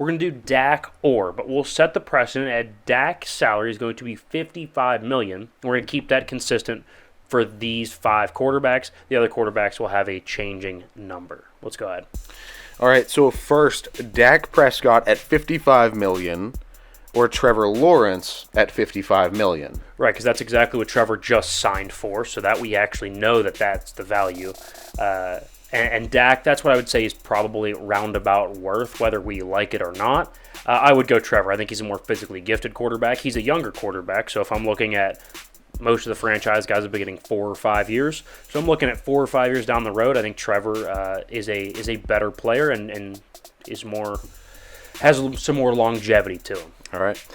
We're going to do Dak but we'll set the precedent at Dak's salary is going to be $55 million. We're going to keep that consistent for these 5 quarterbacks. The other quarterbacks will have a changing number. Let's go ahead. All right, so first, Dak Prescott at $55 million or Trevor Lawrence at $55 million. Right, because that's exactly what Trevor just signed for, so that we actually know that that's the value. And Dak, that's what I would say is probably roundabout worth, whether we like it or not. I would go Trevor. I think he's a more physically gifted quarterback. He's a younger quarterback, so if I'm looking at most of the franchise guys have been getting 4 or 5 years. So I'm looking at 4 or 5 years down the road. I think Trevor is a better player and is more has some more longevity to him. All right.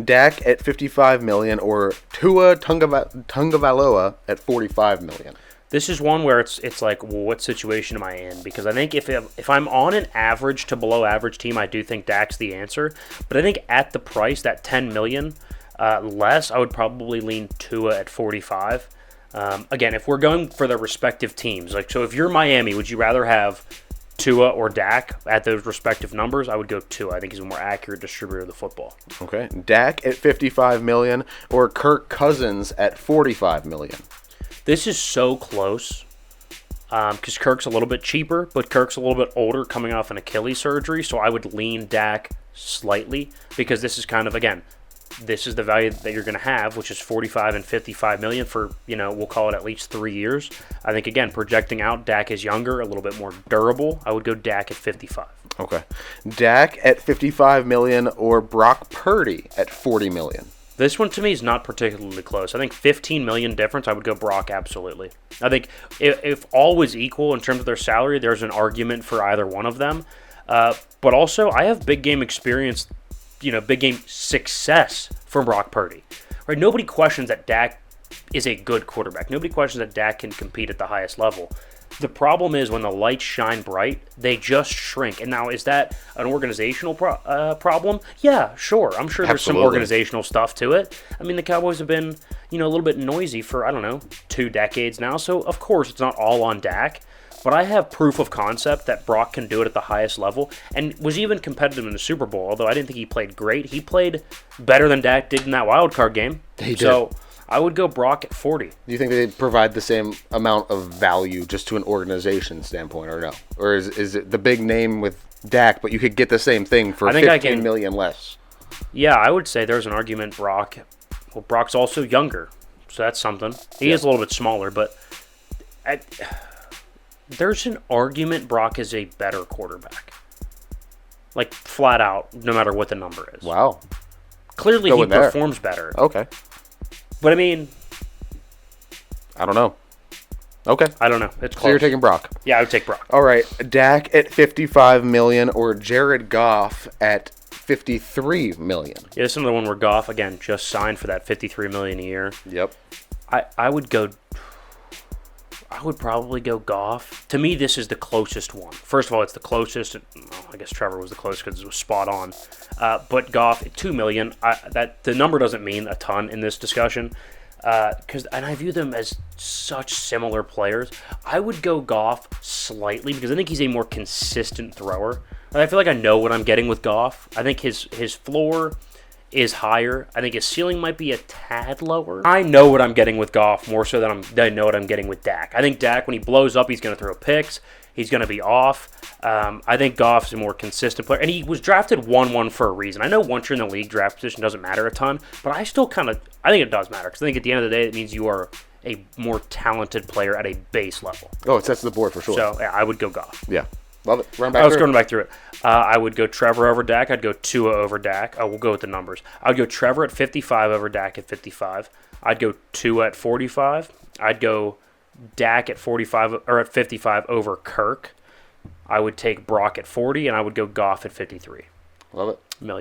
Dak at $55 million or Tua Tagovailoa at $45 million. This is one where it's like, well, what situation am I in? Because I think if I'm on an average to below average team, I do think Dak's the answer. But I think at the price, that $10 million less, I would probably lean Tua at 45. Again, if we're going for the respective teams, like so, if you're Miami, would you rather have Tua or Dak at those respective numbers? I would go Tua. I think he's a more accurate distributor of the football. Okay, Dak at $55 million or Kirk Cousins at $45 million. This is so close because Kirk's a little bit cheaper, but Kirk's a little bit older, coming off an Achilles surgery. So I would lean Dak slightly because this is kind of, again, this is the value that you're going to have, which is 45 and 55 million for, we'll call it at least 3 years. I think, again, projecting out, Dak is younger, a little bit more durable. I would go Dak at 55. Okay. Dak at 55 million or Brock Purdy at 40 million. This one to me is not particularly close. I think 15 million difference, I would go Brock absolutely. I think if all was equal in terms of their salary, there's an argument for either one of them. But also, I have big game experience, big game success from Brock Purdy. Right? Nobody questions that Dak is a good quarterback. Nobody questions that Dak can compete at the highest level. The problem is when the lights shine bright, they just shrink. And now, is that an organizational problem? Yeah, sure. I'm sure there's some organizational stuff to it. I mean, the Cowboys have been, a little bit noisy for, 2 decades now. So, of course, it's not all on Dak. But I have proof of concept that Brock can do it at the highest level and was even competitive in the Super Bowl, although I didn't think he played great. He played better than Dak did in that wild card game. He did. So I would go Brock at 40. Do you think they provide the same amount of value just to an organization standpoint or no? Or is it the big name with Dak, but you could get the same thing for 15 million less? Yeah, I would say there's an argument Brock's also younger, so that's something. He is a little bit smaller, but there's an argument Brock is a better quarterback. Like, flat out, no matter what the number is. Wow. Clearly, he performs better. Okay. But, I mean... I don't know. Okay. I don't know. It's close. So you're taking Brock. Yeah, I would take Brock. All right. Dak at $55 million or Jared Goff at $53 million. Yeah, this is another one where Goff, again, just signed for that $53 million a year. Yep. I would probably go Goff. To me, this is the closest one. First of all, it's the closest. I guess Trevor was the closest because it was spot on. But Goff, $2 million. The number doesn't mean a ton in this discussion. And I view them as such similar players. I would go Goff slightly because I think he's a more consistent thrower. I feel like I know what I'm getting with Goff. I think his floor is higher. I think his ceiling might be a tad lower. I know what I'm getting with Goff more so than I know what I'm getting with Dak. I think Dak, when he blows up, he's going to throw picks. He's going to be off. I think Goff's a more consistent player. And he was drafted 1-1 for a reason. I know once you're in the league, draft position doesn't matter a ton. But I still I think it does matter. Because I think at the end of the day, it means you are a more talented player at a base level. Oh, it sets the board for sure. So, yeah, I would go Goff. Yeah. Love it. Going back through it. I would go Trevor over Dak. I'd go Tua over Dak. We'll go with the numbers. I would go Trevor at 55 over Dak at 55. I'd go Tua at 45. I'd go Dak at 45 or at 55 over Kirk. I would take Brock at 40, and I would go Goff at 53. Love it.